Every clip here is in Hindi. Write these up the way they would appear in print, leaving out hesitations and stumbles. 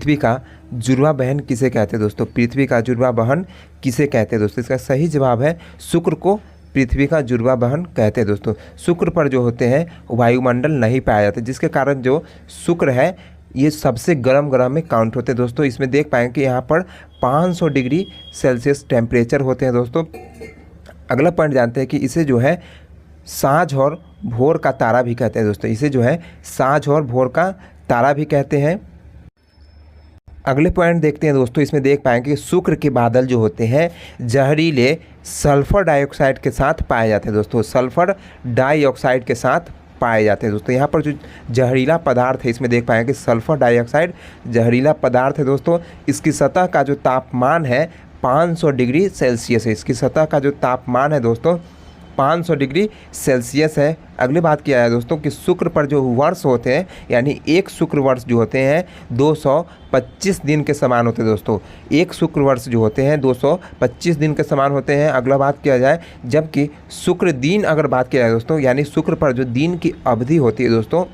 पृथ्वी का जुड़वा बहन किसे कहते हैं दोस्तों? पृथ्वी का जुड़वा बहन किसे कहते हैं दोस्तों? इसका सही जवाब है शुक्र को पृथ्वी का जुड़वा बहन कहते हैं दोस्तों। शुक्र पर जो होते हैं वायुमंडल नहीं पाया जाता, जिसके कारण जो शुक्र है ये सबसे गर्म ग्रह में काउंट होते हैं दोस्तों। इसमें देख पाएंगे कि यहाँ पर 500 डिग्री सेल्सियस टेम्परेचर होते हैं दोस्तों। अगला पॉइंट जानते हैं कि इसे जो है साँझ और भोर का तारा भी कहते हैं दोस्तों। इसे जो है साँझ और भोर का तारा भी कहते हैं। अगले पॉइंट देखते हैं दोस्तों। इसमें देख पाएंगे कि शुक्र के बादल जो होते हैं जहरीले सल्फर डाइऑक्साइड के साथ पाए जाते हैं दोस्तों। सल्फर डाइऑक्साइड के साथ पाए जाते हैं दोस्तों। यहाँ पर जो जहरीला पदार्थ है इसमें देख पाएंगे कि सल्फर डाइऑक्साइड जहरीला पदार्थ है दोस्तों। इसकी सतह का जो तापमान है 500 डिग्री सेल्सियस है। इसकी सतह का जो तापमान है दोस्तों 500 डिग्री सेल्सियस है। अगली बात किया है दोस्तों कि शुक्र पर जो वर्ष होते हैं यानी एक शुक्र वर्ष जो होते हैं 225 दिन के समान होते हैं दोस्तों। एक शुक्र वर्ष जो होते हैं 225 दिन के समान होते हैं। अगला बात किया जाए जबकि शुक्र दिन अगर बात किया जाए दोस्तों यानी शुक्र पर जो दिन की अवधि होती है दोस्तों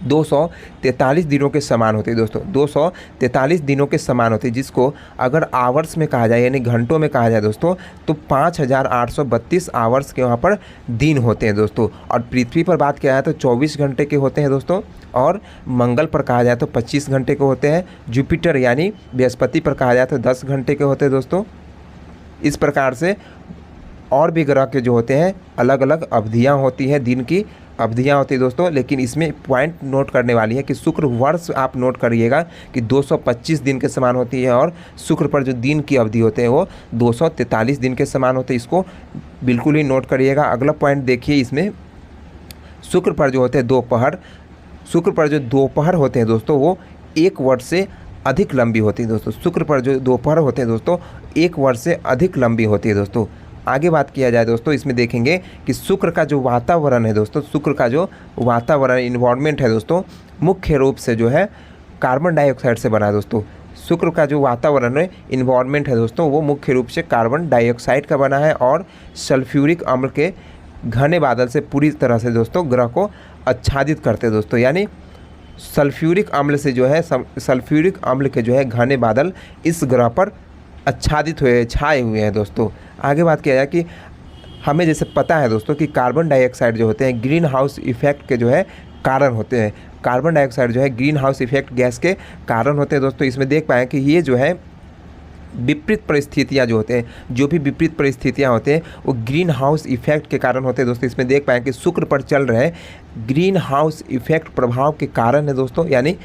243 दिनों के समान होती है दोस्तों। 243 दिनों के समान होती है, जिसको अगर आवर्स में कहा जाए यानी घंटों में कहा जाए दोस्तों तो 5832 आवर्स के वहाँ पर दिन होते हैं दोस्तों। और पृथ्वी पर बात किया जाए तो 24 घंटे के होते हैं दोस्तों। और मंगल पर कहा जाए तो 25 घंटे के होते हैं। जुपिटर यानी बृहस्पति पर कहा जाए तो 10 घंटे के होते हैं दोस्तों। इस प्रकार से और भी ग्रह के जो होते हैं अलग अलग अवधियाँ होती हैं, दिन की अवधियाँ होती है दोस्तों। लेकिन इसमें पॉइंट नोट करने वाली है कि शुक्र वर्ष आप नोट करिएगा कि 225 दिन के समान होती है और शुक्र पर जो दिन की अवधि होते हैं वो 243 दिन के समान होते हैं। इसको बिल्कुल ही नोट करिएगा। अगला पॉइंट देखिए, इसमें शुक्र पर जो होते हैं दोपहर, शुक्र पर जो दोपहर होते हैं दोस्तों वो 1 वर्ष से अधिक लंबी होती है दोस्तों। शुक्र पर जो दोपहर होते हैं दोस्तों 1 वर्ष से अधिक लंबी होती है दोस्तों। आगे बात किया जाए दोस्तों, इसमें देखेंगे कि शुक्र का जो वातावरण है दोस्तों, शुक्र का जो वातावरण इन्वायरमेंट है दोस्तों मुख्य रूप से जो है कार्बन डाइऑक्साइड से बना है दोस्तों। शुक्र का जो वातावरण है इन्वायरमेंट है दोस्तों वो मुख्य रूप से कार्बन डाइऑक्साइड का बना है और सल्फ्यूरिक अम्ल के घने बादल से पूरी तरह से दोस्तों ग्रह को आच्छादित करते हैं दोस्तों। यानी सल्फ्यूरिक अम्ल से जो है सल्फ्यूरिक अम्ल के जो है घने बादल इस ग्रह पर आच्छादित हुए छाए हुए हैं दोस्तों। आगे बात किया जाए कि हमें जैसे पता है दोस्तों कि कार्बन डाइऑक्साइड जो होते हैं ग्रीन हाउस इफेक्ट के जो है कारण होते हैं। कार्बन डाइऑक्साइड जो है ग्रीन हाउस इफेक्ट गैस के कारण होते हैं दोस्तों। इसमें देख पाएँ कि ये जो है विपरीत परिस्थितियाँ जो होते हैं, जो भी विपरीत परिस्थितियाँ होते हैं वो ग्रीन हाउस इफेक्ट के कारण होते हैं दोस्तों। इसमें देख पाएँ कि शुक्र पर चल रहे ग्रीन हाउस इफेक्ट प्रभाव के कारण है दोस्तों। यानी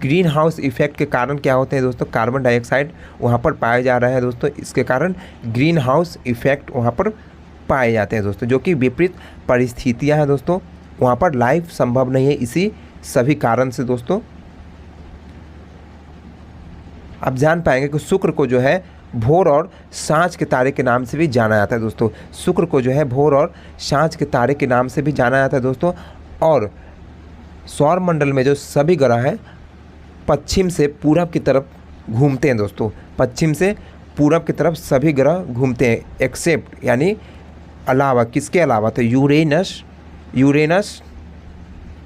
ग्रीन हाउस इफेक्ट के कारण क्या होते हैं दोस्तों, कार्बन डाइऑक्साइड वहाँ पर पाया जा रहा है दोस्तों। इसके कारण ग्रीन हाउस इफेक्ट वहाँ पर पाए जाते हैं दोस्तों, जो कि विपरीत परिस्थितियाँ हैं दोस्तों। वहाँ पर लाइफ संभव नहीं है इसी सभी कारण से दोस्तों। आप जान पाएंगे कि शुक्र को जो है भोर और सांझ के तारे के नाम से भी जाना जाता है दोस्तों। शुक्र को जो है भोर और सांझ के तारे के नाम से भी जाना जाता है दोस्तों। और सौर मंडल में जो सभी ग्रह हैं पश्चिम से पूरब की तरफ घूमते हैं दोस्तों। पश्चिम से पूरब की तरफ सभी ग्रह घूमते हैं एक्सेप्ट यानी अलावा, किसके अलावा, तो यूरेनस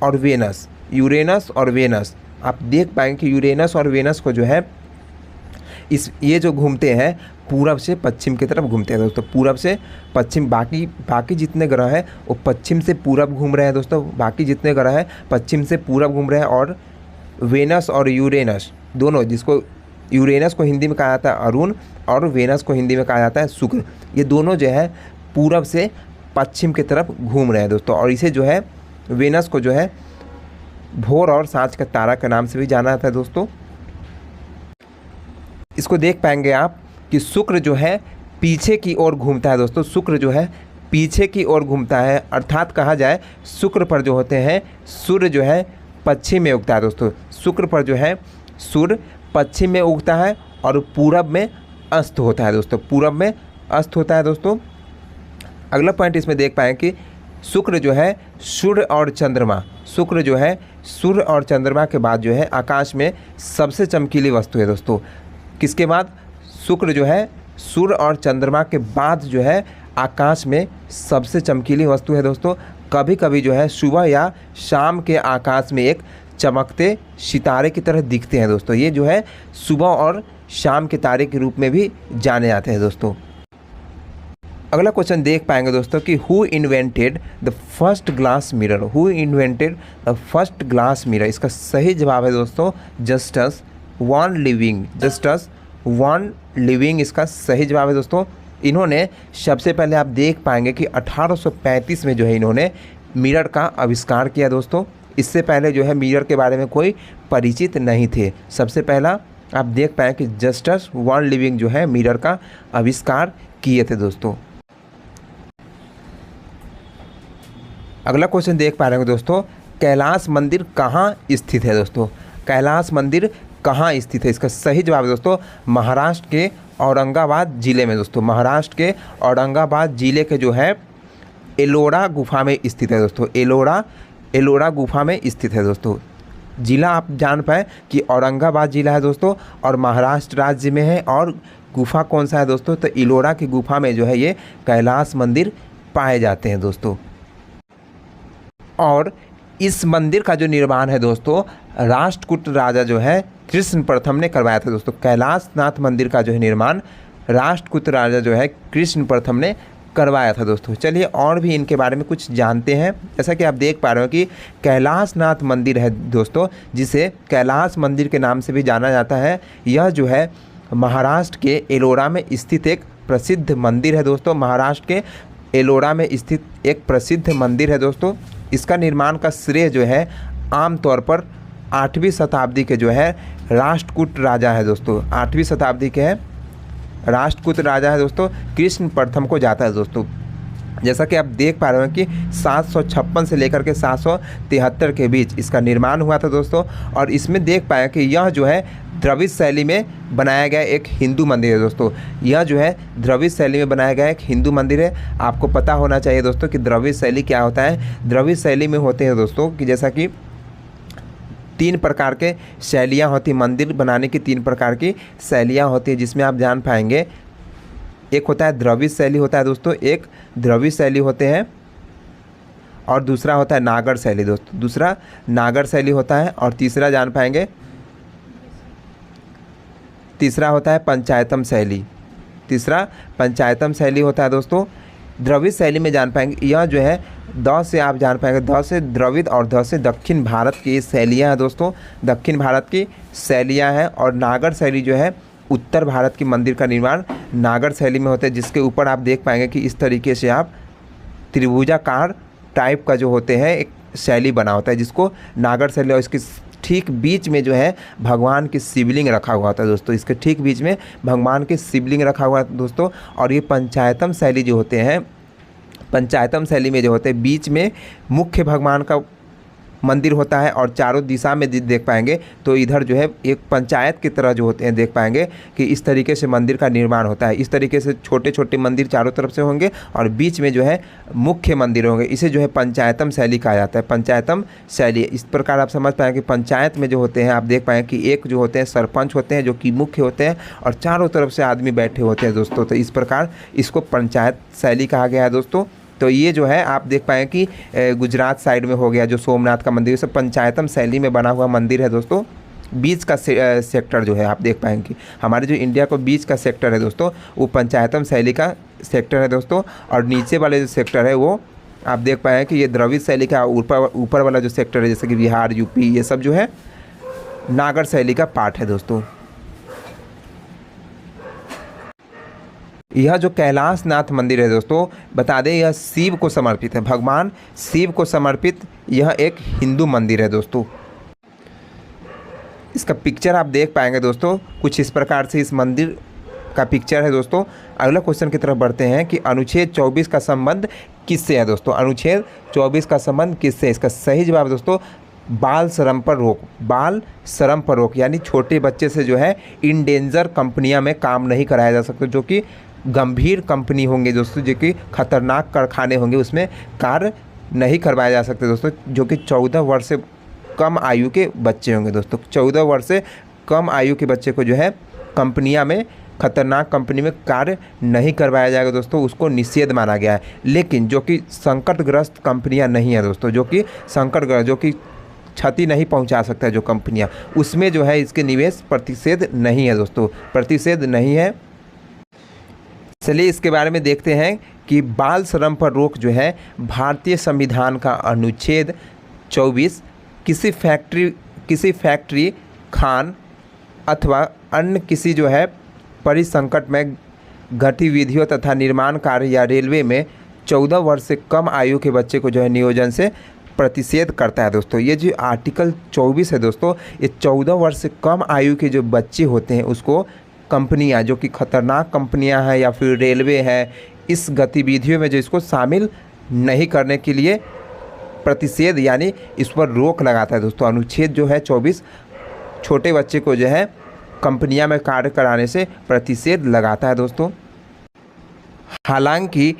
और वेनस। यूरेनस और वेनस आप देख पाएंगे कि यूरेनस और वेनस को जो है ये जो घूमते हैं पूरब से पश्चिम की तरफ घूमते हैं दोस्तों। पूरब से पश्चिम, बाकी जितने ग्रह हैं वो पश्चिम से पूरब घूम रहे हैं दोस्तों। बाकी जितने ग्रह हैं पश्चिम से पूरब घूम रहे हैं। और वेनस और यूरेनस दोनों, जिसको यूरेनस को हिंदी में कहा जाता है अरुण और वेनस को हिंदी में कहा जाता है शुक्र, ये दोनों जो है पूरब से पश्चिम की तरफ घूम रहे हैं दोस्तों। और इसे जो है वेनस को जो है भोर और सांझ का तारा के नाम से भी जाना जाता है दोस्तों। इसको देख पाएंगे आप कि शुक्र जो है पीछे की ओर घूमता है दोस्तों। शुक्र जो है पीछे की ओर घूमता है, अर्थात कहा जाए शुक्र पर जो होते हैं सूर्य जो है पश्चिम में उगता है दोस्तों। शुक्र पर जो है सूर्य पश्चिम में उगता है और पूरब में अस्त होता है दोस्तों। पूरब में अस्त होता है दोस्तों। अगला पॉइंट इसमें देख पाएँ कि शुक्र जो है सूर्य और चंद्रमा, शुक्र जो है सूर्य और चंद्रमा के बाद जो है आकाश में सबसे चमकीली वस्तु है दोस्तों। किसके बाद? शुक्र जो है सूर्य और चंद्रमा के बाद जो है आकाश में सबसे चमकीली वस्तु है दोस्तों। कभी कभी जो है सुबह या शाम के आकाश में एक चमकते सितारे की तरह दिखते हैं दोस्तों। ये जो है सुबह और शाम के तारे के रूप में भी जाने जाते हैं दोस्तों। अगला क्वेश्चन देख पाएंगे दोस्तों कि who invented the first glass mirror. Who invented the first glass mirror, इसका सही जवाब है दोस्तों Justus one living. Justus one living इसका सही जवाब है दोस्तों। इन्होंने सबसे पहले आप देख पाएंगे कि 1835 में जो है इन्होंने मिरर का आविष्कार किया दोस्तों। इससे पहले जो है मिरर के बारे में कोई परिचित नहीं थे। सबसे पहला आप देख पाएँ कि जस्टस वन लिविंग जो है मिरर का आविष्कार किए थे दोस्तों। अगला क्वेश्चन देख पा रहे हैं दोस्तों, कैलाश मंदिर कहाँ स्थित है दोस्तों। कैलाश मंदिर कहाँ स्थित है, इसका सही जवाब है दोस्तों महाराष्ट्र के औरंगाबाद ज़िले में दोस्तों। महाराष्ट्र के औरंगाबाद ज़िले के जो है एलोरा गुफा में स्थित है दोस्तों। एलोरा गुफा में स्थित है दोस्तों। ज़िला आप जान पाए कि औरंगाबाद ज़िला है दोस्तों और महाराष्ट्र राज्य में है। और गुफा कौन सा है दोस्तों, तो एलोरा की गुफा में जो है ये कैलाश मंदिर पाए जाते हैं दोस्तों। और इस मंदिर का जो निर्माण है दोस्तों राष्ट्रकूट राजा जो है कृष्ण प्रथम ने करवाया था दोस्तों। कैलाशनाथ मंदिर का जो है निर्माण राष्ट्रकूट राजा जो है कृष्ण प्रथम ने करवाया था दोस्तों। चलिए और भी इनके बारे में कुछ जानते हैं। जैसा कि आप देख पा रहे हो कि कैलाशनाथ मंदिर है दोस्तों, जिसे कैलाश मंदिर के नाम से भी जाना जाता है। यह जो है महाराष्ट्र के एलोरा में स्थित एक प्रसिद्ध मंदिर है दोस्तों। महाराष्ट्र के एलोरा में स्थित एक प्रसिद्ध मंदिर है दोस्तों। इसका निर्माण का श्रेय जो है आमतौर पर 8वीं शताब्दी के जो है राष्ट्रकूट राजा है दोस्तों। 8वीं शताब्दी के हैं राष्ट्रकूट राजा है दोस्तों कृष्ण प्रथम को जाता है दोस्तों। जैसा कि आप देख पा रहे हो कि 756 से लेकर के 773 के बीच इसका निर्माण हुआ था दोस्तों। और इसमें देख पाए कि यह जो है द्रविड़ शैली में बनाया गया एक हिंदू मंदिर है दोस्तों। यह जो है द्रविड़ शैली में बनाया गया एक हिंदू मंदिर है। आपको पता होना चाहिए दोस्तों कि द्रविड़ शैली क्या होता है। द्रविड़ शैली में होते हैं दोस्तों कि जैसा कि 3 प्रकार के शैलियाँ होती हैं। मंदिर बनाने की 3 प्रकार की शैलियाँ होती हैं, जिसमें आप जान पाएंगे एक होता है द्रविड़ शैली होता है दोस्तों, एक द्रविड़ शैली होते हैं और दूसरा होता है नागर शैली दोस्तों। दूसरा नागर शैली होता है और तीसरा जान पाएंगे तीसरा होता है पंचायतम शैली। तीसरा पंचायतम शैली होता है दोस्तों। द्रविड़ शैली में जान पाएंगे यह जो है द से आप जान पाएंगे द से द्रविड़ और द से दक्षिण भारत की शैलियाँ हैं दोस्तों। दक्षिण भारत की शैलियाँ हैं। और नागर शैली जो है उत्तर भारत की मंदिर का निर्माण नागर शैली में होता है, जिसके ऊपर आप देख पाएंगे कि इस तरीके से आप त्रिभुजाकार टाइप का जो होते हैं एक शैली बना होता है, जिसको नागर शैली। और इसके ठीक बीच में जो है भगवान की शिवलिंग रखा हुआ था दोस्तों। इसके ठीक बीच में भगवान की शिवलिंग रखा हुआ है दोस्तों। और ये पंचायतम शैली जो होते हैं, पंचायतम शैली में जो होते हैं बीच में मुख्य भगवान का मंदिर होता है और चारों दिशा में देख पाएंगे तो इधर जो है एक पंचायत की तरह जो होते हैं देख पाएंगे कि इस तरीके से मंदिर का निर्माण होता है। इस तरीके से छोटे छोटे मंदिर चारों तरफ से होंगे और बीच में जो है मुख्य मंदिर होंगे। इसे जो है पंचायतम शैली कहा जाता है। पंचायतम शैली इस प्रकार आप समझ पाएंगे कि पंचायत में जो होते हैं आप देख पाएंगे कि एक जो होते हैं सरपंच होते हैं जो कि मुख्य होते हैं और चारों तरफ से आदमी बैठे होते हैं दोस्तों। तो इस प्रकार इसको पंचायत शैली कहा गया है दोस्तों। तो ये जो है आप देख पाएँ कि गुजरात साइड में हो गया जो सोमनाथ का मंदिर, सब पंचायतम शैली में बना हुआ मंदिर है दोस्तों। बीच का सेक्टर जो है आप देख पाएंगे कि हमारे जो इंडिया को बीच का सेक्टर है दोस्तों वो पंचायतम शैली का सेक्टर है दोस्तों। और नीचे वाले जो सेक्टर है वो आप देख पाएँ कि ये द्रविड़ शैली का ऊपर वाला जो सेक्टर है जैसे कि बिहार यूपी ये सब जो है नागर शैली का पार्ट है दोस्तों। यह जो कैलाशनाथ मंदिर है दोस्तों बता दें यह शिव को समर्पित है। भगवान शिव को समर्पित यह एक हिंदू मंदिर है दोस्तों। इसका पिक्चर आप देख पाएंगे दोस्तों कुछ इस प्रकार से इस मंदिर का पिक्चर है दोस्तों। अगला क्वेश्चन की तरफ बढ़ते हैं कि अनुच्छेद 24 का संबंध किससे है दोस्तों। अनुच्छेद 24 का संबंध किससे, इसका सही जवाब दोस्तों बाल श्रम पर रोक। बाल श्रम पर रोक यानी छोटे बच्चे से जो है इन डेंजर कंपनियां में काम नहीं कराया जा सकता, जो कि गंभीर कंपनी होंगे दोस्तों, जो कि खतरनाक कारखाने होंगे उसमें कार्य नहीं करवाए जा सकते दोस्तों, जो कि 14 वर्ष से कम आयु के बच्चे होंगे दोस्तों। 14 वर्ष से कम आयु के बच्चे को जो है कंपनियां में खतरनाक कंपनी में कार्य नहीं करवाया जाएगा दोस्तों, उसको निषेध माना गया है। लेकिन जो कि संकटग्रस्त कंपनियां नहीं है दोस्तों, जो कि संकटग्रस्त जो कि क्षति नहीं पहुंचा सकता है जो कंपनियां, उसमें जो है इसके निवेश प्रतिषेध नहीं है दोस्तों, प्रतिषेध नहीं है। चलिए इसके बारे में देखते हैं कि बाल श्रम पर रोक जो है भारतीय संविधान का अनुच्छेद 24 किसी फैक्ट्री खान अथवा अन्य किसी जो है परिसंकट में गतिविधियों तथा निर्माण कार्य या रेलवे में 14 वर्ष से कम आयु के बच्चे को जो है नियोजन से प्रतिषेध करता है दोस्तों। ये जो आर्टिकल 24 है दोस्तों, ये 14 वर्ष से कम आयु के जो बच्चे होते हैं उसको कंपनियां जो कि खतरनाक कंपनियां हैं या फिर रेलवे है, इस गतिविधियों में जो इसको शामिल नहीं करने के लिए प्रतिषेध यानी इस पर रोक लगाता है दोस्तों। अनुच्छेद जो है 24 छोटे बच्चे को जो है कंपनियां में कार्य कराने से प्रतिषेध लगाता है दोस्तों। हालांकि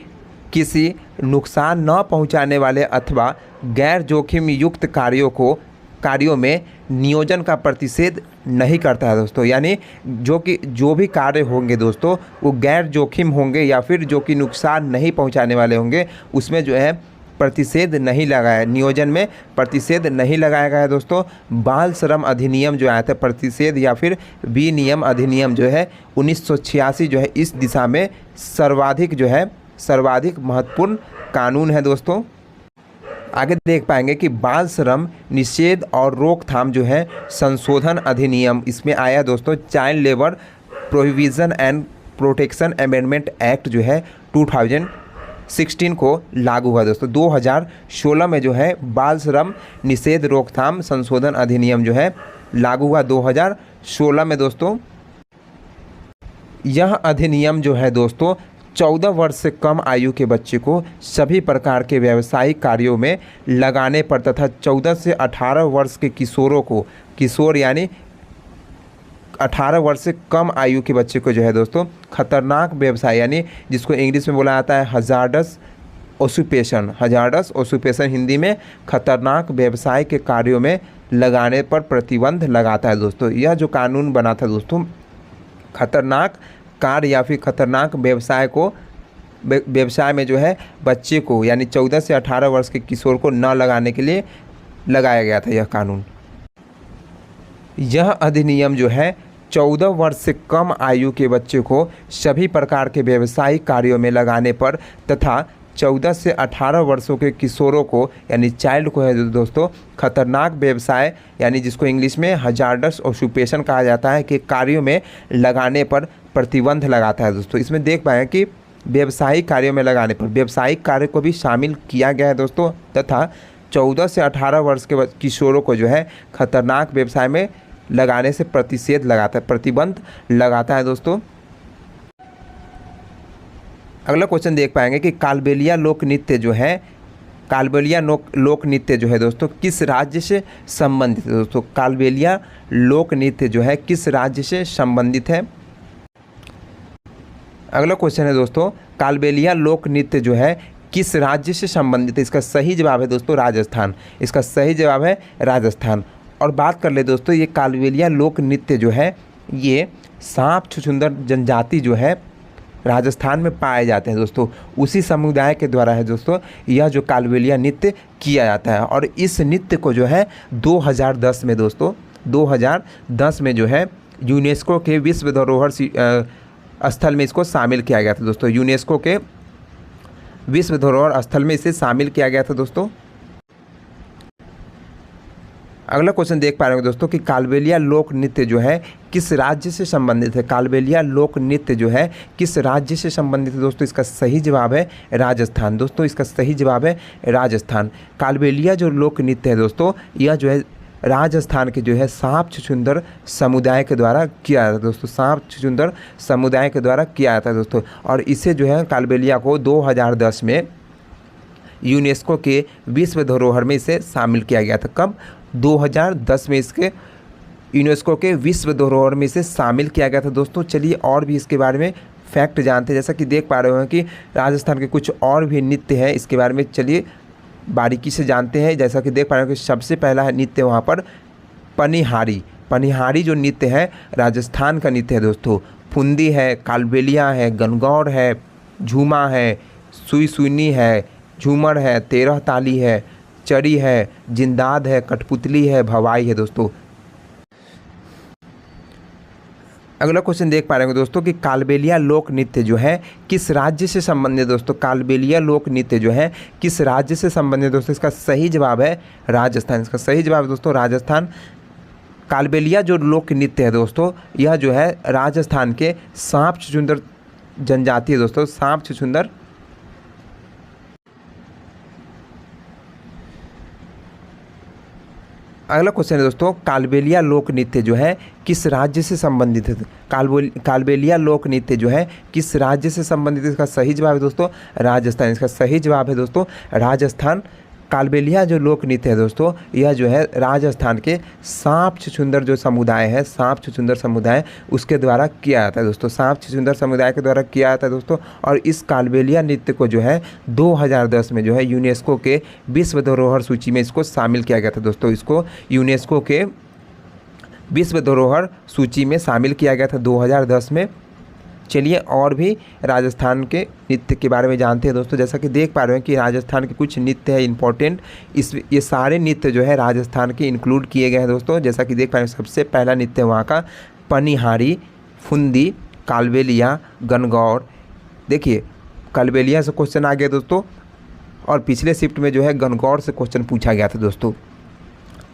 किसी नुकसान न पहुंचाने वाले अथवा गैर जोखिम युक्त कार्यों में नियोजन का प्रतिषेध नहीं करता है दोस्तों। यानी जो भी कार्य होंगे दोस्तों वो गैर जोखिम होंगे या फिर जो कि नुकसान नहीं पहुंचाने वाले होंगे, उसमें जो है प्रतिषेध नहीं लगाया, नियोजन में प्रतिषेध नहीं लगाया गया है दोस्तों। बाल श्रम अधिनियम जो आया था, प्रतिषेध या फिर विनियम अधिनियम जो है 1986 जो है इस दिशा में सर्वाधिक महत्वपूर्ण कानून है दोस्तों। आगे देख पाएंगे कि बाल श्रम निषेध और रोकथाम जो है संशोधन अधिनियम इसमें आया दोस्तों। Child labour prohibition and protection amendment act जो है 2016 को लागू हुआ दोस्तों। 2016 में जो है बाल श्रम निषेध रोकथाम संशोधन अधिनियम जो है लागू हुआ 2016 में दोस्तों। यह अधिनियम जो है दोस्तों 14 वर्ष से कम आयु के बच्चे को सभी प्रकार के व्यावसायिक कार्यों में लगाने पर तथा 14 से 18 वर्ष के किशोरों को, किशोर यानी 18 वर्ष से कम आयु के बच्चे को जो है दोस्तों खतरनाक व्यवसाय यानी जिसको इंग्लिश में बोला जाता है हजार्डस ऑक्यूपेशन, हिंदी में खतरनाक व्यवसाय के कार्यों में लगाने पर प्रतिबंध लगाता है दोस्तों। यह जो कानून बना था दोस्तों, खतरनाक कार्य या फिर खतरनाक व्यवसाय में जो है बच्चे को यानी 14 से 18 वर्ष के किशोर को न लगाने के लिए लगाया गया था यह कानून। यह अधिनियम जो है 14 वर्ष से कम आयु के बच्चे को सभी प्रकार के व्यावसायिक कार्यों में लगाने पर तथा 14 से 18 वर्षों के किशोरों को यानी चाइल्ड को है दोस्तों खतरनाक व्यवसाय यानी जिसको इंग्लिश में हजार्डस ऑक्यूपेशन कहा जाता है कि कार्यों में लगाने पर प्रतिबंध लगाता है दोस्तों। इसमें देख पाएंगे कि व्यावसायिक कार्यों में लगाने पर व्यावसायिक कार्य को भी शामिल किया गया है दोस्तों तथा 14 से 18 वर्ष के किशोरों को जो है खतरनाक व्यवसाय में लगाने से प्रतिबंध लगाता है दोस्तों। अगला क्वेश्चन देख पाएंगे कि कालबेलिया लोक नृत्य जो है दोस्तों किस राज्य से संबंधित है दोस्तों। कालबेलिया लोक नृत्य जो है किस राज्य से संबंधित है। अगला क्वेश्चन है दोस्तों कालबेलिया लोक नृत्य जो है किस राज्य से संबंधित है। इसका सही जवाब है दोस्तों राजस्थान। इसका सही जवाब है राजस्थान। और बात कर ले दोस्तों ये कालबेलिया लोक नृत्य जो है ये सांप छुछुंदर जनजाति जो है राजस्थान में पाए जाते हैं दोस्तों, उसी समुदाय के द्वारा है दोस्तों यह जो कालबेलिया नृत्य किया जाता है। और इस नृत्य को जो है 2010 में दोस्तों 2010 में जो है यूनेस्को के विश्व धरोहर स्थल में इसको शामिल किया गया था दोस्तों। यूनेस्को के विश्व धरोहर स्थल में इसे शामिल किया गया था दोस्तों। अगला क्वेश्चन देख पा रहे होंगे दोस्तों कि कालबेलिया लोक नृत्य जो है किस राज्य से संबंधित है। कालबेलिया लोक नृत्य जो है किस राज्य से संबंधित है दोस्तों। इसका सही जवाब है राजस्थान दोस्तों। इसका सही जवाब है राजस्थान। कालबेलिया जो लोक नृत्य है दोस्तों यह जो है राजस्थान के जो है सांप छुछुंदर समुदाय के द्वारा किया जाता है दोस्तों। सांप छुछुंदर समुदाय के द्वारा किया जाता है दोस्तों। और इसे जो है कालबेलिया को 2010 में यूनेस्को के विश्व धरोहर में इसे शामिल किया गया था। कब 2010 में इसके यूनेस्को के विश्व धरोहर में इसे शामिल किया गया था दोस्तों। चलिए और भी इसके बारे में फैक्ट जानते हैं। जैसा कि देख पा रहे हैं कि राजस्थान के कुछ और भी नृत्य हैं, इसके बारे में चलिए बारीकी से जानते हैं। जैसा कि देख पा रहे हैं कि सबसे पहला है नृत्य वहाँ पर पनिहारी जो नृत्य है राजस्थान का नृत्य है दोस्तों। फुंदी है, कालबेलिया है, गणगौर है, झूमा है, सुई सुईनी है, झूमर है, 13 ताली है, चरी है, जिंदाद है, कठपुतली है, भवाई है दोस्तों। अगला क्वेश्चन देख पा रहे होंगे दोस्तों कि कालबेलिया लोक नृत्य जो है किस राज्य से संबंधित दोस्तों। कालबेलिया लोक नृत्य जो है किस राज्य से संबंधित दोस्तों। इसका सही जवाब है राजस्थान। इसका सही जवाब है दोस्तों राजस्थान। कालबेलिया जो लोक नृत्य है दोस्तों, यह जो है राजस्थान के सांप छुछुंदर जनजाति है दोस्तों, सांप छुछुंदर। अगला क्वेश्चन है दोस्तों, कालबेलिया लोक नृत्य जो है किस राज्य से संबंधित है। कालबेलिया लोक नृत्य जो है किस राज्य से संबंधित है। इसका सही जवाब है दोस्तों राजस्थान। इसका सही जवाब है दोस्तों राजस्थान। कालबेलिया जो लोक नृत्य है दोस्तों, यह जो है राजस्थान के सांप छुछुंदर जो समुदाय है, सांप छुछुंदर समुदाय, उसके द्वारा किया जाता है दोस्तों। सांप छुछुंदर समुदाय के द्वारा किया जाता है दोस्तों। और इस कालबेलिया नृत्य को जो है 2010 में जो है यूनेस्को के विश्व धरोहर सूची में इसको शामिल किया गया था दोस्तों। इसको यूनेस्को के विश्व धरोहर सूची में शामिल किया गया था 2010 में। चलिए और भी राजस्थान के नृत्य के बारे में जानते हैं दोस्तों। जैसा कि देख पा रहे हैं कि राजस्थान के कुछ नृत्य है इंपॉर्टेंट, ये सारे नृत्य जो है राजस्थान के इंक्लूड किए गए हैं दोस्तों। जैसा कि देख पा रहे हैं सबसे पहला नृत्य वहाँ का पनिहारी, फुंदी, कालबेलिया, गणगौर। देखिए कालबेलिया से क्वेश्चन आ गया दोस्तों, और पिछले शिफ्ट में जो है गणगौर से क्वेश्चन पूछा गया था दोस्तों।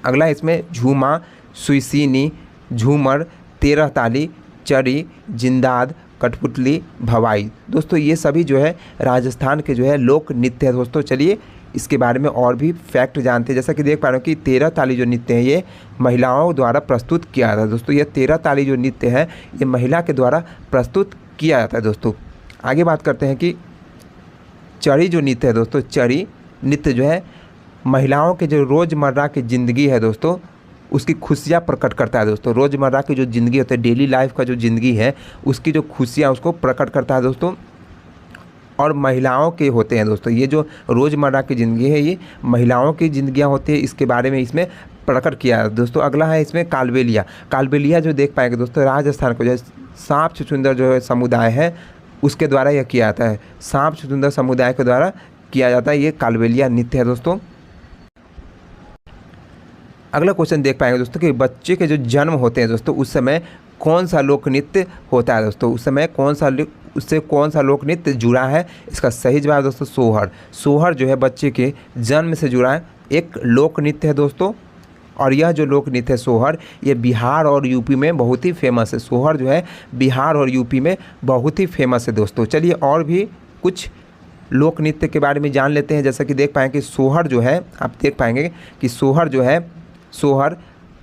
अगला इसमें झूमा, सुइसीनी, झूमर, 13 ताली, चरी, जिंदाद, कठपुतली, भवाई। दोस्तों ये सभी जो है राजस्थान के जो है लोक नृत्य है दोस्तों। चलिए इसके बारे में और भी फैक्ट जानते हैं। जैसा कि देख पा रहे हो कि 13 ताली जो नृत्य है ये महिलाओं द्वारा प्रस्तुत किया जाता है दोस्तों। ये 13 ताली जो नृत्य है ये महिला के द्वारा प्रस्तुत किया जाता है दोस्तों। आगे बात करते हैं कि चरी जो नृत्य है दोस्तों, चरी नृत्य जो है महिलाओं के जो रोज़मर्रा की ज़िंदगी है दोस्तों, उसकी खुशियाँ प्रकट करता है दोस्तों। रोज़मर्रा की जो ज़िंदगी होती है, डेली लाइफ का जो ज़िंदगी है, उसकी जो खुशियाँ उसको प्रकट करता है दोस्तों। और महिलाओं के होते हैं दोस्तों, ये जो रोज़मर्रा की ज़िंदगी है ये महिलाओं की ज़िंदगियाँ होती है, इसके बारे में इसमें प्रकट किया है दोस्तों। अगला है इसमें कालबेलिया। कालबेलिया जो देख पाएंगे दोस्तों, राजस्थान को जो सांप छुछुंदर जो है समुदाय है उसके द्वारा यह किया जाता है। सांप छुछुंदर समुदाय के द्वारा किया जाता है ये कालबेलिया नृत्य है दोस्तों। अगला क्वेश्चन देख पाएंगे दोस्तों कि बच्चे के जो जन्म होते हैं दोस्तों उस समय कौन सा लोक नृत्य होता है दोस्तों। उस समय उससे कौन सा लोक नृत्य जुड़ा है। इसका सही जवाब दोस्तों सोहर। सोहर जो है बच्चे के जन्म से जुड़ा है एक लोक नृत्य है दोस्तों। और यह जो लोक नृत्य है सोहर, ये बिहार और यूपी में बहुत ही फेमस है। सोहर जो है बिहार और यूपी में बहुत ही फेमस है दोस्तों। चलिए और भी कुछ लोक नृत्य के बारे में जान लेते हैं। जैसा कि देख पाएंगे कि सोहर जो है, आप देख पाएंगे कि सोहर जो है, सोहर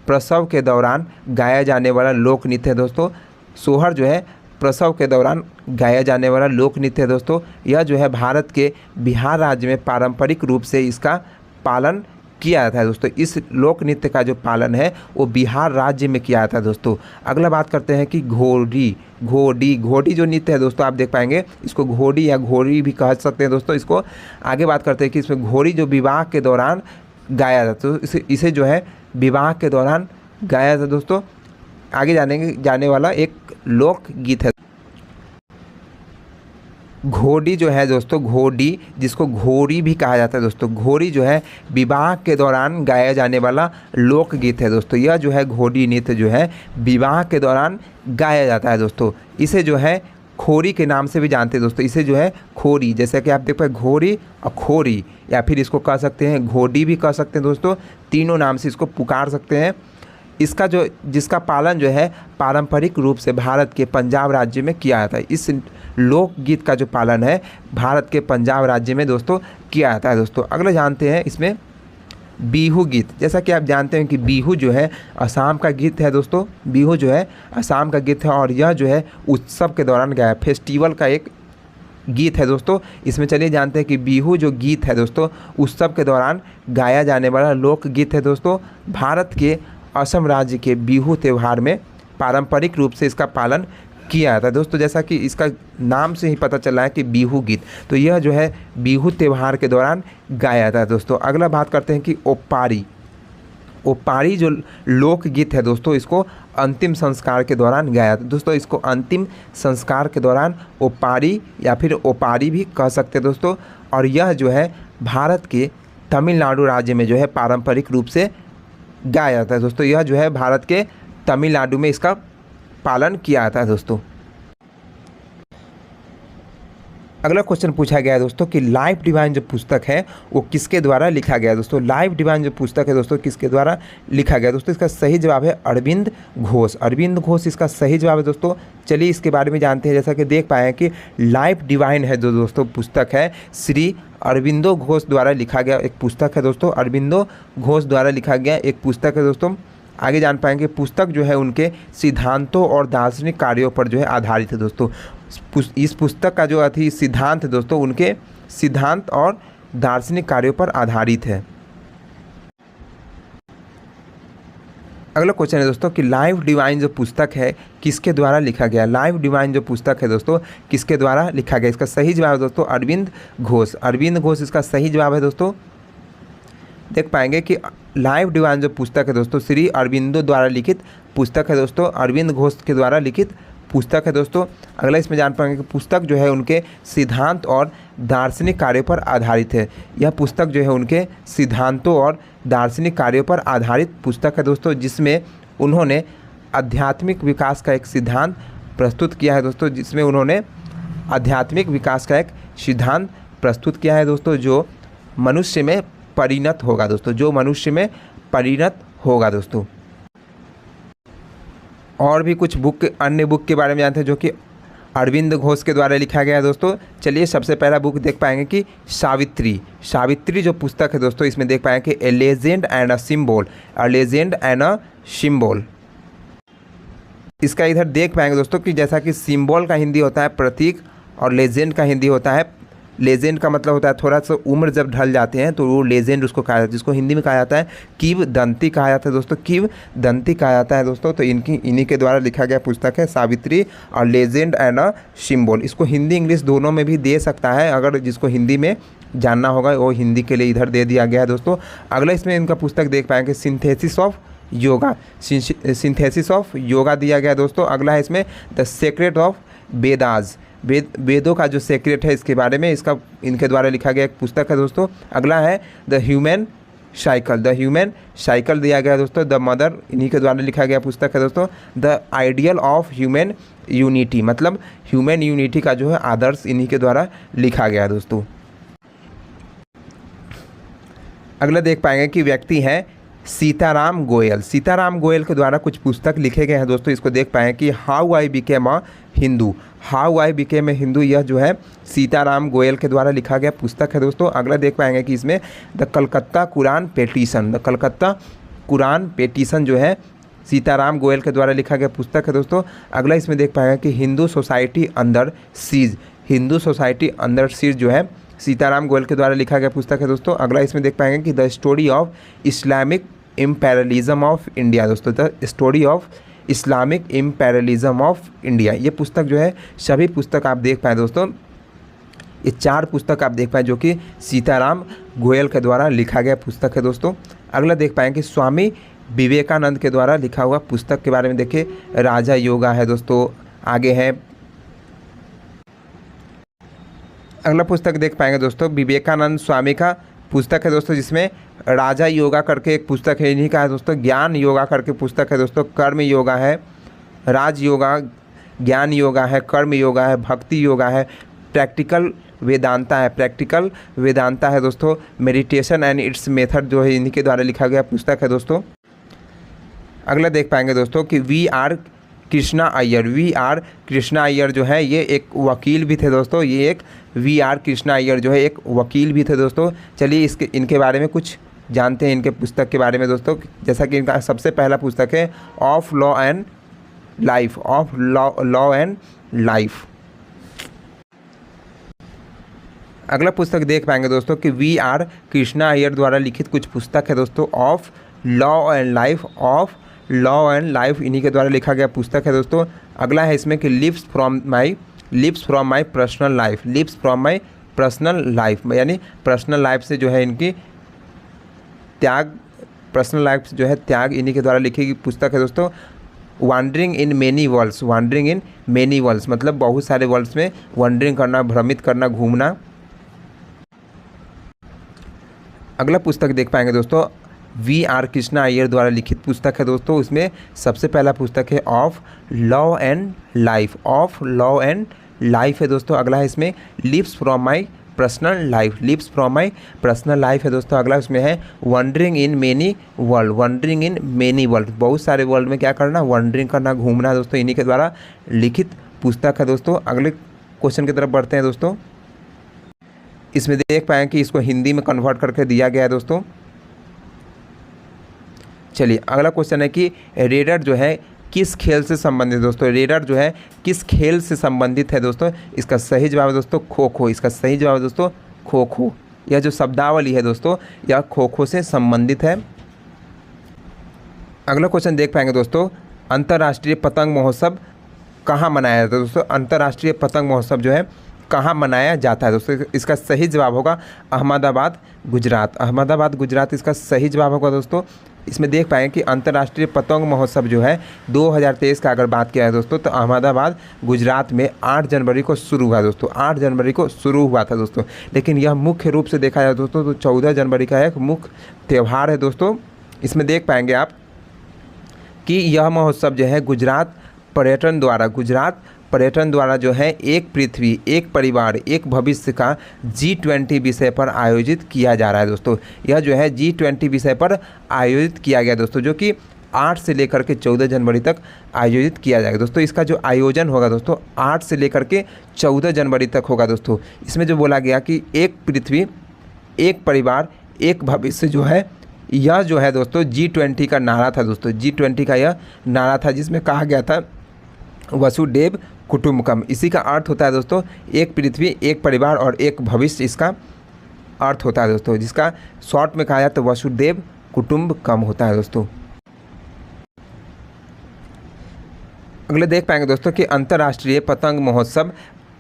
प्रसव के दौरान गाया जाने वाला लोक नृत्य है दोस्तों। सोहर जो है प्रसव के दौरान गाया जाने वाला लोक नृत्य है दोस्तों। यह जो है भारत के बिहार राज्य में पारंपरिक रूप से इसका पालन किया जाता है दोस्तों। इस लोक नृत्य का जो पालन है वो बिहार राज्य में किया जाता है दोस्तों। अगला बात करते हैं कि घोड़ी जो नृत्य है दोस्तों, आप देख पाएंगे इसको घोड़ी या घोड़ी भी कह सकते हैं दोस्तों। इसको आगे बात करते हैं कि इसमें घोड़ी जो विवाह के दौरान गाया जाता है, तो इसे जो है विवाह के दौरान गाया जाता है दोस्तों। आगे जाने वाला एक लोक गीत है घोड़ी जो है दोस्तों। घोड़ी जिसको घोड़ी भी कहा जाता है दोस्तों, घोड़ी जो है विवाह के दौरान गाया जाने वाला लोक गीत है दोस्तों। यह जो है घोड़ी नृत्य जो है विवाह के दौरान गाया जाता है दोस्तों। इसे जो है खोरी के नाम से भी जानते हैं दोस्तों। इसे जो है खोरी, जैसे कि आप देख पाए घोड़ी और खोरी, या फिर इसको कह सकते हैं घोड़ी भी कह सकते हैं दोस्तों। तीनों नाम से इसको पुकार सकते हैं। इसका जो जिसका पालन जो है पारंपरिक रूप से भारत के पंजाब राज्य में किया जाता है। इस लोकगीत का जो पालन है भारत के पंजाब राज्य में दोस्तों किया जाता है दोस्तों। अगला जानते हैं इसमें बिहू गीत। जैसा कि आप जानते हैं कि बिहू जो है असम का गीत है दोस्तों। बिहू जो है असम का गीत है और यह जो है उत्सव के दौरान गाया फेस्टिवल का एक गीत है दोस्तों। इसमें चलिए जानते हैं कि बिहू जो गीत है दोस्तों उत्सव के दौरान गाया जाने वाला लोक गीत है दोस्तों। भारत के असम राज्य के बिहू त्यौहार में पारंपरिक रूप से इसका पालन किया जाता है दोस्तों। जैसा कि इसका नाम से ही पता चला है कि बिहू गीत, तो यह जो है बिहू त्यौहार के दौरान गाया जाता है दोस्तों। अगला बात करते हैं कि ओपारी जो लोक गीत है दोस्तों, इसको अंतिम संस्कार के दौरान गाया जाता है दोस्तों। इसको अंतिम संस्कार के दौरान ओपारी या फिर ओपारी भी कह सकते हैं दोस्तों। और यह जो है भारत के तमिलनाडु राज्य में जो है पारंपरिक रूप से गाया जाता है दोस्तों। यह जो है भारत के तमिलनाडु में इसका पालन किया जाता है दोस्तों। अगला क्वेश्चन पूछा गया है दोस्तों कि लाइफ डिवाइन जो पुस्तक है वो किसके द्वारा लिखा गया है दोस्तों। लाइफ डिवाइन जो पुस्तक है दोस्तों किसके द्वारा लिखा गया है दोस्तों। इसका सही जवाब है अरविंद घोष। अरविंद घोष इसका सही जवाब है दोस्तों। चलिए इसके बारे में जानते हैं। जैसा कि देख पाए हैं कि लाइफ डिवाइन है जो दोस्तों पुस्तक है श्री अरविंदो घोष द्वारा लिखा गया एक पुस्तक है दोस्तों। अरविंदो घोष द्वारा लिखा गया एक पुस्तक है दोस्तों। आगे जान पाएंगे पुस्तक जो है उनके सिद्धांतों और दार्शनिक कार्यों पर जो है आधारित है दोस्तों। इस पुस्तक का जो अति सिद्धांत है दोस्तों उनके सिद्धांत और दार्शनिक कार्यों पर आधारित है। अगला क्वेश्चन है दोस्तों कि लाइफ डिवाइन जो पुस्तक है किसके द्वारा लिखा गया। लाइफ डिवाइन जो पुस्तक है दोस्तों किसके द्वारा लिखा गया। इसका सही जवाब है दोस्तों अरविंद घोष। अरविंद घोष इसका सही जवाब है दोस्तों। देख पाएंगे कि लाइफ डिवाइन जो पुस्तक है दोस्तों श्री अरविंदो द्वारा लिखित पुस्तक है दोस्तों। अरविंद घोष के द्वारा लिखित पुस्तक है दोस्तों। अगला इसमें जान पाएंगे कि पुस्तक जो है उनके सिद्धांत और दार्शनिक कार्यों पर आधारित है। यह पुस्तक जो है उनके सिद्धांतों और दार्शनिक कार्यों पर आधारित पुस्तक है दोस्तों, जिसमें उन्होंने आध्यात्मिक विकास का एक सिद्धांत प्रस्तुत किया है दोस्तों। जिसमें उन्होंने आध्यात्मिक विकास का एक सिद्धांत प्रस्तुत किया है दोस्तों जो मनुष्य में परिणत होगा दोस्तों। जो मनुष्य में परिणत होगा दोस्तों। और भी कुछ अन्य बुक के बारे में जानते हैं जो कि अरविंद घोष के द्वारा लिखा गया है दोस्तों। चलिए सबसे पहला बुक देख पाएंगे कि सावित्री। सावित्री जो पुस्तक है दोस्तों इसमें देख पाएंगे कि ए legend and a symbol. A legend and a symbol. इसका इधर देख पाएंगे दोस्तों कि जैसा कि सिंबल का हिंदी होता है प्रतीक और लेजेंड का हिंदी होता है। लेजेंड का मतलब होता है थोड़ा सा उम्र जब ढल जाते हैं तो वो लेजेंड उसको कहा जाता है, जिसको हिंदी में कहा जाता है किंवदंती कहा जाता है दोस्तों। किंवदंती कहा जाता है दोस्तों। तो इन्हीं के द्वारा लिखा गया पुस्तक है सावित्री और लेजेंड एंड अ सिंबल। इसको हिंदी इंग्लिश दोनों में भी दे सकता है, अगर जिसको हिंदी में जानना होगा वो हिंदी के लिए इधर दे दिया गया है दोस्तों। अगला इसमें इनका पुस्तक देख पाएंगे synthesis of yoga. Synthesis of yoga दिया गया है दोस्तों। अगला है इसमें द सीक्रेट ऑफ वेदास। वेदों का जो सीक्रेट है इसके बारे में इनके द्वारा लिखा गया एक पुस्तक है दोस्तों। अगला है the human cycle. The human cycle दिया गया है दोस्तों। द मदर इन्हीं के द्वारा लिखा गया पुस्तक है दोस्तों। The ideal of human unity, मतलब ह्यूमन यूनिटी का जो है आदर्श इन्हीं के द्वारा लिखा गया है दोस्तों। अगला देख पाएंगे कि व्यक्ति हैं सीताराम गोयल। सीताराम गोयल के द्वारा कुछ पुस्तक लिखे गए हैं दोस्तों। इसको देख पाएँ कि how I became a Hindu. How I became a Hindu, यह जो है सीताराम गोयल के द्वारा लिखा गया पुस्तक है दोस्तों। अगला देख पाएंगे कि इसमें the Calcutta Quran petition. The Calcutta Quran petition जो है सीताराम गोयल के द्वारा लिखा गया पुस्तक है दोस्तों। अगला इसमें देख पाएंगे कि Hindu society under seize. Hindu society under seize जो है सीताराम गोयल के द्वारा लिखा गया पुस्तक है दोस्तों। अगला इसमें देख पाएंगे कि the story of Islamic imperialism of India दोस्तों। The story of Islamic imperialism of India. ये पुस्तक जो है सभी पुस्तक आप देख पाए दोस्तों। ये 4 पुस्तक आप देख पाए जो कि सीताराम गोयल के द्वारा लिखा गया पुस्तक है दोस्तों। अगला देख पाएंगे स्वामी विवेकानंद के द्वारा लिखा हुआ पुस्तक के बारे में देखिए राजा योगा है दोस्तों। आगे है अगला पुस्तक देख पाएंगे दोस्तों विवेकानंद स्वामी का पुस्तक है दोस्तों, जिसमें राजा योगा करके एक पुस्तक है इन्हीं का है दोस्तों। ज्ञान योगा करके पुस्तक है दोस्तों। कर्म योगा है, राज योगा, ज्ञान योगा है, कर्म योगा है, भक्ति योगा है, प्रैक्टिकल वेदांता है। प्रैक्टिकल वेदांता है दोस्तों। मेडिटेशन एंड इट्स मेथड जो है इन्हीं के द्वारा लिखा गया पुस्तक है दोस्तों। अगला देख पाएंगे दोस्तों कि V R Krishna Iyer. V R Krishna Iyer जो है ये एक वकील भी थे दोस्तों। ये एक वी आर कृष्णा अय्यर जो है एक वकील भी थे दोस्तों। चलिए इनके बारे में कुछ जानते हैं इनके पुस्तक के बारे में दोस्तों। जैसा कि इनका सबसे पहला पुस्तक है of law and life. Of law and life. अगला पुस्तक देख पाएंगे दोस्तों कि वी आर कृष्णा अय्यर द्वारा लिखित कुछ पुस्तक है दोस्तों। Of law and life. Of law and life इन्हीं के द्वारा लिखा गया पुस्तक है दोस्तों। अगला है इसमें कि leaves from my personal life. Leaves from my personal life, यानी पर्सनल लाइफ से जो है इनकी त्याग, पर्सनल लाइफ जो है त्याग इन्हीं के द्वारा लिखी गई पुस्तक है दोस्तों। Wandering in many worlds. Wandering in many worlds मतलब बहुत सारे वर्ल्ड्स में वॉन्डरिंग करना, भ्रमित करना, घूमना। अगला पुस्तक देख पाएंगे दोस्तों, V.R. कृष्णा अय्यर द्वारा लिखित पुस्तक है दोस्तों। इसमें सबसे पहला पुस्तक है of love and life, of love and life है दोस्तों। अगला है इसमें leaves from my personal life, leaves from my personal life है दोस्तों। अगला उसमें है wandering in many world, wandering in many world, बहुत सारे वर्ल्ड में क्या करना, वंडरिंग करना, घूमना दोस्तों, इन्हीं के द्वारा लिखित पुस्तक है दोस्तों। अगले क्वेश्चन की तरफ बढ़ते हैं दोस्तों। इसमें देख पाएँ कि इसको हिंदी में कन्वर्ट करके दिया गया है दोस्तों। चलिए अगला क्वेश्चन है कि रेडर जो है किस खेल से संबंधित दोस्तों, रेडर जो है किस खेल से संबंधित है दोस्तों। इसका सही जवाब है दोस्तों खो खो, इसका सही जवाब है दोस्तों खो खो। यह जो शब्दावली है दोस्तों यह खो खो से संबंधित है। अगला क्वेश्चन देख पाएंगे दोस्तों, अंतर्राष्ट्रीय पतंग महोत्सव कहाँ मनाया जाता है दोस्तों। अंतर्राष्ट्रीय पतंग महोत्सव जो है कहाँ मनाया जाता है दोस्तों। इसका सही जवाब होगा अहमदाबाद गुजरात, अहमदाबाद गुजरात इसका सही जवाब होगा दोस्तों। इसमें देख पाएंगे कि अंतर्राष्ट्रीय पतंग महोत्सव जो है 2023 का अगर बात किया है दोस्तों तो अहमदाबाद गुजरात में 8 जनवरी को शुरू हुआ दोस्तों, 8 जनवरी को शुरू हुआ था दोस्तों। लेकिन यह मुख्य रूप से देखा जाए दोस्तों तो 14 जनवरी का एक मुख्य त्यौहार है दोस्तों। इसमें देख पाएंगे आप कि यह महोत्सव जो है गुजरात पर्यटन द्वारा जो है एक पृथ्वी, एक परिवार, एक भविष्य का G20 विषय पर आयोजित किया जा रहा है दोस्तों। यह जो है G20 विषय पर आयोजित किया गया दोस्तों, जो कि 8 से लेकर के 14 जनवरी तक आयोजित किया जाएगा दोस्तों। इसका जो आयोजन होगा दोस्तों 8 से लेकर के 14 जनवरी तक होगा दोस्तों। इसमें जो बोला गया कि एक पृथ्वी, एक परिवार, एक भविष्य जो है, यह जो है दोस्तों G20 का नारा था दोस्तों, G20 का यह नारा था, जिसमें कहा गया था वसुदेव कुटुम्बकम। इसी का अर्थ होता है दोस्तों एक पृथ्वी, एक परिवार और एक भविष्य, इसका अर्थ होता है दोस्तों, जिसका शॉर्ट में कहा जाए तो वसुदेव कुटुम्बकम होता है दोस्तों। अगले देख पाएंगे दोस्तों कि अंतर्राष्ट्रीय पतंग महोत्सव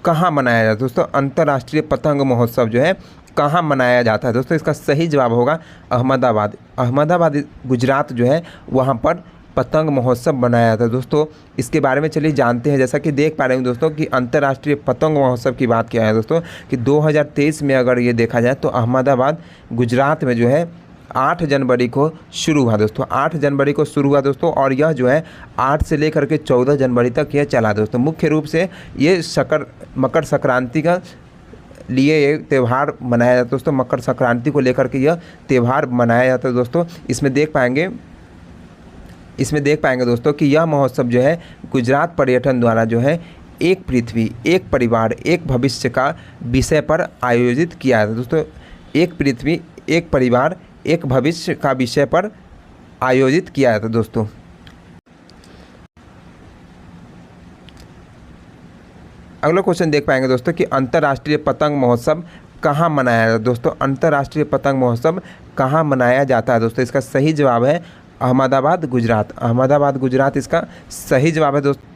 कहाँ मनाया जाता है दोस्तों। अंतर्राष्ट्रीय पतंग महोत्सव जो है कहाँ मनाया जाता है दोस्तों। इसका सही जवाब होगा अहमदाबाद, अहमदाबाद गुजरात जो है वहाँ पर पतंग महोत्सव मनाया जाता है दोस्तों। इसके बारे में चलिए जानते हैं। जैसा कि देख पा रहे हैं दोस्तों कि अंतर्राष्ट्रीय पतंग महोत्सव की बात किया है दोस्तों कि 2023 में अगर ये देखा जाए तो अहमदाबाद गुजरात में जो है 8 जनवरी को शुरू हुआ दोस्तों, 8 जनवरी को शुरू हुआ दोस्तों। और यह जो है 8 से लेकर के 14 जनवरी तक यह चला दोस्तों। मुख्य रूप से ये मकर संक्रांति का लिए ये त्यौहार मनाया जाता है दोस्तों। मकर संक्रांति को लेकर के यह त्यौहार मनाया जाता है दोस्तों। इसमें देख पाएंगे दोस्तों कि यह महोत्सव जो है गुजरात पर्यटन द्वारा जो है एक पृथ्वी, एक परिवार, एक भविष्य का विषय पर आयोजित किया है दोस्तों। एक पृथ्वी, एक परिवार, एक भविष्य का विषय पर आयोजित किया जाता है दोस्तों। अगला क्वेश्चन देख पाएंगे दोस्तों कि अंतर्राष्ट्रीय पतंग महोत्सव कहाँ मनाया जाता है दोस्तों। अंतर्राष्ट्रीय पतंग महोत्सव कहाँ मनाया जाता है दोस्तों। इसका सही जवाब है अहमदाबाद गुजरात, अहमदाबाद गुजरात इसका सही जवाब है दोस्तों।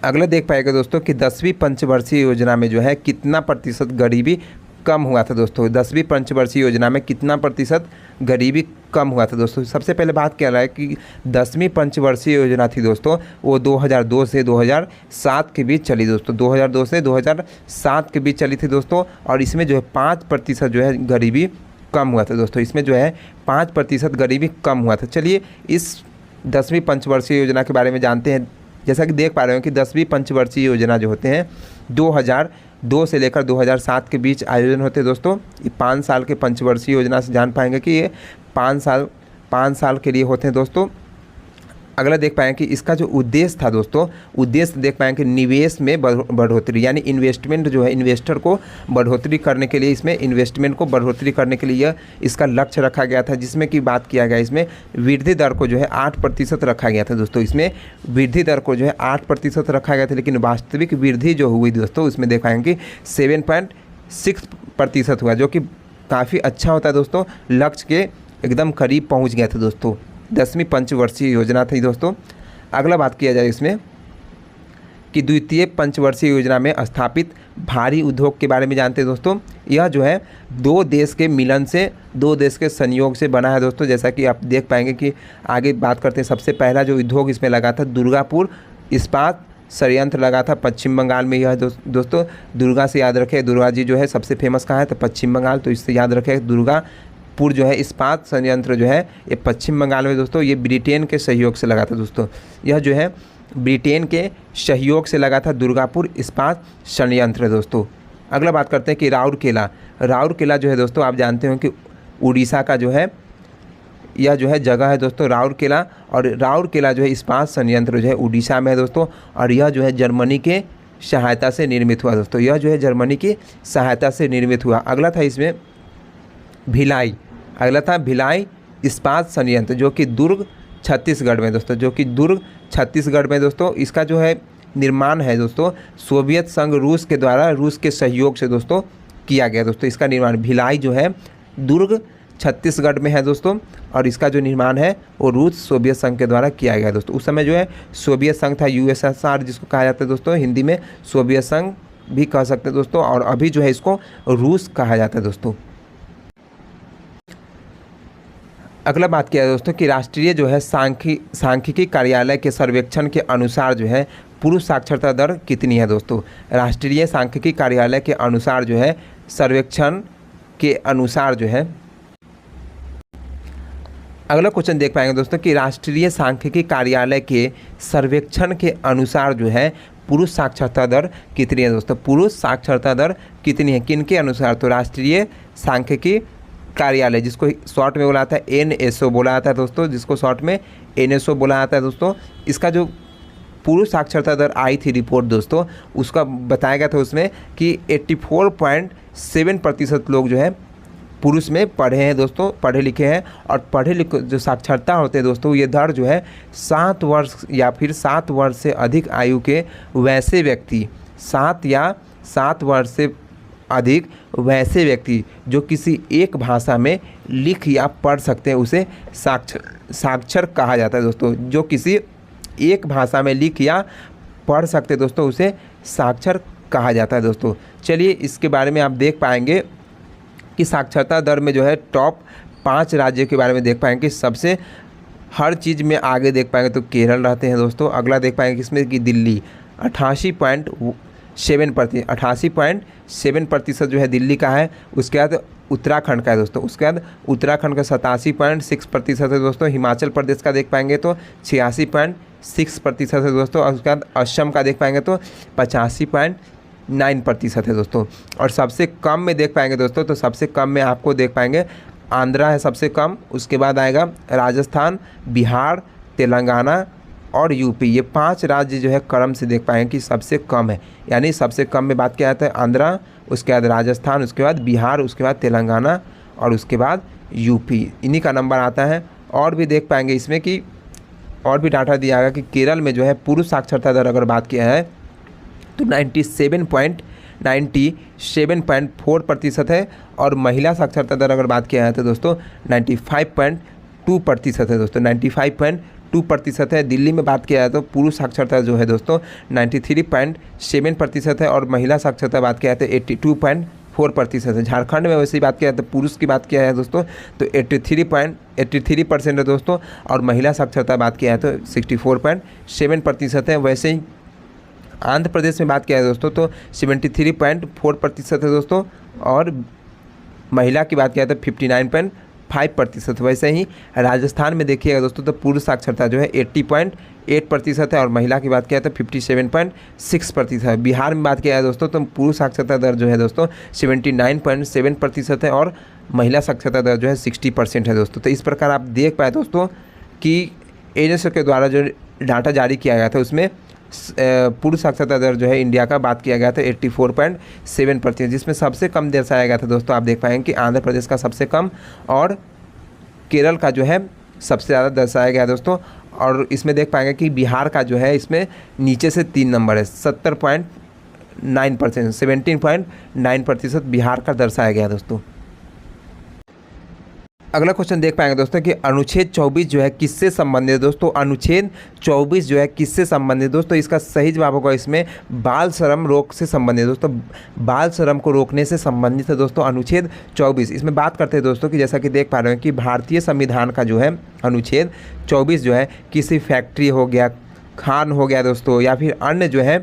अगला देख पाएगा दोस्तों कि 10वीं पंचवर्षीय योजना में जो है कितना प्रतिशत गरीबी कम हुआ था दोस्तों। 10वीं पंचवर्षीय योजना में कितना प्रतिशत गरीबी कम हुआ था दोस्तों। सबसे पहले बात क्या रहा है कि 10वीं पंचवर्षीय योजना थी दोस्तों, वो 2002 से 2007 के बीच चली दोस्तों, 2002 से 2007 के बीच चली थी दोस्तों। और इसमें जो है 5% जो है गरीबी कम हुआ था दोस्तों। इसमें जो है 5% गरीबी कम हुआ था। चलिए इस 10वीं पंचवर्षीय योजना के बारे में जानते हैं। जैसा कि देख पा रहे हो कि 10वीं पंचवर्षीय योजना जो होते हैं 2002 से लेकर 2007 के बीच आयोजन होते हैं दोस्तों। ये 5 साल के पंचवर्षीय योजना से जान पाएंगे कि ये 5 साल के लिए होते हैं दोस्तों। अगला देख पाएंगे कि इसका जो उद्देश्य था दोस्तों, उद्देश्य देख पाएंगे कि निवेश में बढ़ोतरी, यानी इन्वेस्टमेंट जो है, इन्वेस्टर को बढ़ोतरी करने के लिए, इसमें इन्वेस्टमेंट को बढ़ोतरी करने के लिए यह इसका लक्ष्य रखा गया था। जिसमें कि बात किया गया, इसमें वृद्धि दर को जो है 8% रखा गया था दोस्तों। इसमें वृद्धि दर को जो है 8% रखा गया था, लेकिन वास्तविक वृद्धि जो हुई दोस्तों उसमें देख पाएंगे कि 7.6% हुआ, जो कि काफ़ी अच्छा होता है दोस्तों। लक्ष्य के एकदम करीब पहुँच गया था दोस्तों। 10वीं पंचवर्षीय योजना थी दोस्तों। अगला बात किया जाए इसमें कि द्वितीय पंचवर्षीय योजना में स्थापित भारी उद्योग के बारे में जानते हैं दोस्तों। यह जो है 2 देश के मिलन से, 2 देश के संयोग से बना है दोस्तों। जैसा कि आप देख पाएंगे कि आगे बात करते हैं। सबसे पहला जो उद्योग इसमें लगा था दुर्गापुर इस्पात षड्यंत्र लगा था पश्चिम बंगाल में। यह दोस्तों दुर्गा से याद रखें, दुर्गा जी जो है सबसे फेमस कहाँ है तो पश्चिम बंगाल, तो इससे याद रखें दुर्गापुर जो है इस्पात षड्यंत्र जो है ये पश्चिम बंगाल में दोस्तों, ये ब्रिटेन के सहयोग से लगा था दोस्तों। यह जो है ब्रिटेन के सहयोग से लगा था दुर्गापुर इस्पात षड्यंत्र दोस्तों। अगला बात करते हैं कि राउरकेला। राउरकेला जो है दोस्तों आप जानते हो कि उड़ीसा का जो है यह जो है जगह है दोस्तों राउरकेला, और राउरकेला जो है इस्पात संयंत्र जो है उड़ीसा में है दोस्तों, और यह जो है जर्मनी के सहायता से निर्मित हुआ दोस्तों। यह जो है जर्मनी की सहायता से निर्मित हुआ। अगला था इसमें भिलाई। अगला था भिलाई इस्पात संयंत्र जो कि दुर्ग छत्तीसगढ़ में दोस्तों, जो कि दुर्ग छत्तीसगढ़ में दोस्तों। इसका जो है निर्माण है दोस्तों सोवियत संघ रूस के द्वारा, रूस के सहयोग से दोस्तों किया गया दोस्तों। इसका निर्माण भिलाई जो है दुर्ग छत्तीसगढ़ में है दोस्तों, और इसका जो निर्माण है वो रूस सोवियत संघ के द्वारा किया गया दोस्तों। उस समय जो है सोवियत संघ था, यूएसएसआर जिसको कहा जाता है दोस्तों, हिंदी में सोवियत संघ भी कह सकते हैं दोस्तों, और अभी जो है इसको रूस कहा जाता है दोस्तों। अगला बात किया है दोस्तों कि राष्ट्रीय जो है सांख्यिकी कार्यालय के सर्वेक्षण के अनुसार जो है पुरुष साक्षरता दर कितनी है दोस्तों। राष्ट्रीय सांख्यिकी कार्यालय के अनुसार जो है सर्वेक्षण के अनुसार जो है, अगला क्वेश्चन देख पाएंगे दोस्तों कि राष्ट्रीय सांख्यिकी कार्यालय के सर्वेक्षण के अनुसार जो है पुरुष साक्षरता दर कितनी है दोस्तों। पुरुष साक्षरता दर कितनी है, किन के अनुसार, तो राष्ट्रीय सांख्यिकी कार्यालय जिसको शॉर्ट में बोला जाता है NSO बोला जाता है दोस्तों, जिसको शॉर्ट में NSO बोला जाता है दोस्तों। इसका जो पुरुष साक्षरता दर आई थी रिपोर्ट दोस्तों, उसका बताया गया था उसमें कि 84.7% लोग जो है पुरुष में पढ़े हैं दोस्तों, पढ़े लिखे हैं। और पढ़े लिखे जो साक्षरता होते हैं दोस्तों, ये दर जो है 7 वर्ष या फिर 7 वर्ष से अधिक आयु के वैसे व्यक्ति, 7 वर्ष से अधिक वैसे व्यक्ति जो किसी एक भाषा में लिख या पढ़ सकते हैं उसे साक्षर कहा जाता है दोस्तों। जो किसी एक भाषा में लिख या पढ़ सकते हैं दोस्तों उसे साक्षर कहा जाता है दोस्तों। चलिए इसके बारे में आप देख पाएंगे कि साक्षरता दर में जो है टॉप 5 राज्यों के बारे में देख पाएंगे कि सबसे हर चीज़ में आगे देख पाएंगे तो केरल रहते हैं दोस्तों। अगला देख पाएंगे किसमें कि दिल्ली 88.7% जो है दिल्ली का है। उसके बाद उत्तराखंड का है दोस्तों, उसके बाद उत्तराखंड का 87.6% है दोस्तों। हिमाचल प्रदेश का देख पाएंगे तो 86.6% है दोस्तों। और उसके बाद असम का देख पाएंगे तो 85.9% है दोस्तों। और सबसे कम में देख पाएंगे दोस्तों, तो सबसे कम में आपको देख पाएंगे आंध्रा है सबसे कम, उसके बाद आएगा राजस्थान, बिहार, तेलंगाना और यूपी। ये 5 राज्य जो है क्रम से देख पाएंगे कि सबसे कम है, यानी सबसे कम में बात किया जाता है आंध्रा, उसके बाद राजस्थान, उसके बाद बिहार, उसके बाद तेलंगाना और उसके बाद यूपी, इन्हीं का नंबर आता है। और भी देख पाएंगे इसमें कि और भी डाटा दिया गया कि केरल में जो है पुरुष साक्षरता दर अगर बात किया है तो 97.4% है, और महिला साक्षरता दर अगर बात किया है तो दोस्तों 95.2% है दोस्तों, 95.2% है। दिल्ली में बात किया है तो पुरुष साक्षरता जो है दोस्तों 93.7% है, और महिला साक्षरता बात किया है तो 82.4% है। झारखंड में वैसे ही बात किया है तो पुरुष की बात किया है दोस्तों तो 83% है दोस्तों, और महिला साक्षरता बात किया है तो 64.7% है। वैसे ही आंध्र प्रदेश में बात किया है दोस्तों तो 73.4% है दोस्तों, और महिला की बात किया है तो 59.5%। वैसे ही राजस्थान में देखिएगा दोस्तों तो पुरुष साक्षरता जो है 80.8% है, और महिला की बात किया है तो 57.6% है। बिहार में बात किया है दोस्तों तो पुरुष साक्षरता दर जो है दोस्तों 79.7% है, और महिला साक्षरता दर जो है 60% है दोस्तों। तो इस प्रकार आप देख पाए दोस्तों कि NSO के द्वारा जो डाटा जारी किया गया था उसमें पुरुष साक्षरता दर जो है इंडिया का बात किया गया था 84.7%, जिसमें सबसे कम दर्शाया गया था दोस्तों। आप देख पाएंगे कि आंध्र प्रदेश का सबसे कम और केरल का जो है सबसे ज़्यादा दर्शाया गया दोस्तों। और इसमें देख पाएंगे कि बिहार का जो है इसमें नीचे से 3 नंबर है, 17.9%, 17.9% बिहार का दर्शाया गया दोस्तों। अगला क्वेश्चन देख पाएंगे दोस्तों कि अनुच्छेद 24 जो है किससे संबंधित है दोस्तों। अनुच्छेद 24 जो है किससे संबंधित दोस्तों, इसका सही जवाब होगा इसमें बाल श्रम रोक से संबंधित दोस्तों। बाल श्रम को रोकने से संबंधित है दोस्तों अनुच्छेद 24। इसमें बात करते हैं दोस्तों कि जैसा कि देख पा रहे हैं कि भारतीय संविधान का जो है अनुच्छेद 24 जो है किसी फैक्ट्री हो गया, खान हो गया दोस्तों, या फिर अन्य जो है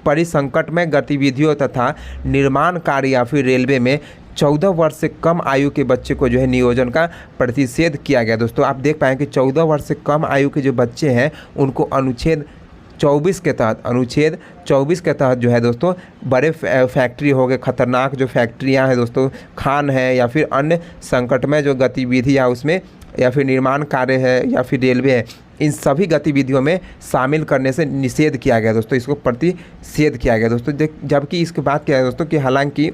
परिसंकट में गतिविधियों तथा निर्माण कार्य या फिर रेलवे में 14 वर्ष से कम आयु के बच्चे को जो है नियोजन का प्रतिषेध किया गया। दोस्तों आप देख पाएँ कि 14 वर्ष से कम आयु के जो बच्चे हैं उनको अनुच्छेद 24 के तहत जो है दोस्तों बड़े फैक्ट्री हो गए, खतरनाक जो फैक्ट्रियां हैं दोस्तों, खान है या फिर अन्य संकटमय जो गतिविधियाँ उसमें, या फिर निर्माण कार्य है या फिर रेलवे है, इन सभी गतिविधियों में शामिल करने से निषेध किया गया दोस्तों, इसको प्रतिषेध किया गया दोस्तों। जबकि इसके बात किया है दोस्तों कि हालांकि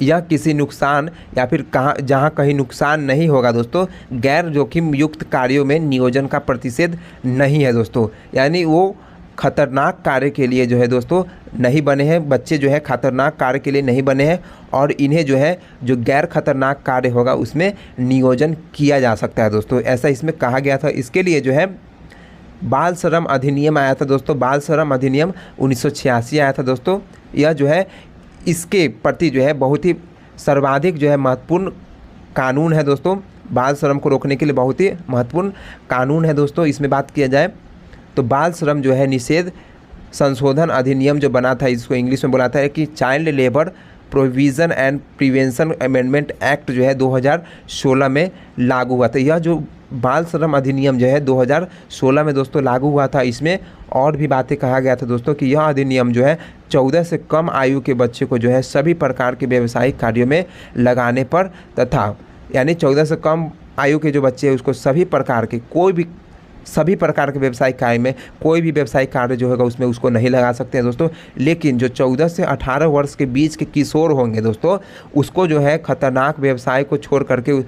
यह किसी नुकसान या फिर जहाँ कहीं नुकसान नहीं होगा दोस्तों, गैर जोखिम युक्त कार्यों में नियोजन का प्रतिषेध नहीं है दोस्तों। यानी वो खतरनाक कार्य के लिए जो है दोस्तों नहीं बने हैं, बच्चे जो है खतरनाक कार्य के लिए नहीं बने हैं, और इन्हें जो है जो गैर खतरनाक कार्य होगा उसमें नियोजन किया जा सकता है दोस्तों, ऐसा इसमें कहा गया था। इसके लिए जो है बाल श्रम अधिनियम आया था दोस्तों, बाल श्रम अधिनियम 1986 आया था दोस्तों। यह जो है इसके प्रति जो है बहुत ही सर्वाधिक जो है महत्वपूर्ण कानून है दोस्तों, बाल श्रम को रोकने के लिए बहुत ही महत्वपूर्ण कानून है दोस्तों। इसमें बात किया जाए तो बाल श्रम जो है निषेध संशोधन अधिनियम जो बना था, इसको इंग्लिश में बुलाता है कि child labour provision and prevention amendment act जो है 2016 में लागू हुआ था। यह जो बाल श्रम अधिनियम जो है 2016 में दोस्तों लागू हुआ था, इसमें और भी बातें कहा गया था दोस्तों कि यह अधिनियम जो है 14 से कम आयु के बच्चे को जो है सभी प्रकार के व्यावसायिक कार्यों में लगाने पर, तथा यानी 14 से कम आयु के जो बच्चे हैं उसको सभी प्रकार के व्यावसायिक कार्य में कोई भी व्यावसायिक कार्य जो होगा उसमें उसको नहीं लगा सकते हैं दोस्तों। लेकिन जो 14 से 18 वर्ष के बीच के किशोर होंगे दोस्तों, उसको जो है खतरनाक व्यवसाय को छोड़ करके,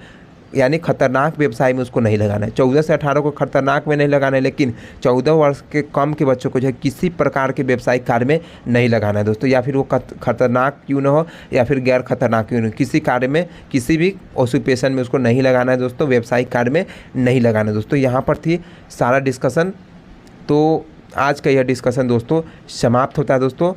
यानी खतरनाक व्यवसाय में उसको नहीं लगाना है। 14 से 18 को खतरनाक में नहीं लगाना है, लेकिन 14 वर्ष के कम के बच्चों को जो है किसी प्रकार के व्यावसायिक कार्य में नहीं लगाना है दोस्तों, या फिर वो खतरनाक क्यों ना हो या फिर गैर खतरनाक क्यों ना हो, किसी कार्य में किसी भी ऑक्यूपेशन में उसको नहीं लगाना है दोस्तों, व्यावसायिक कार्य में नहीं लगाना है दोस्तों। यहाँ पर थी सारा डिस्कशन। तो आज का यह डिस्कशन दोस्तों समाप्त होता है दोस्तों।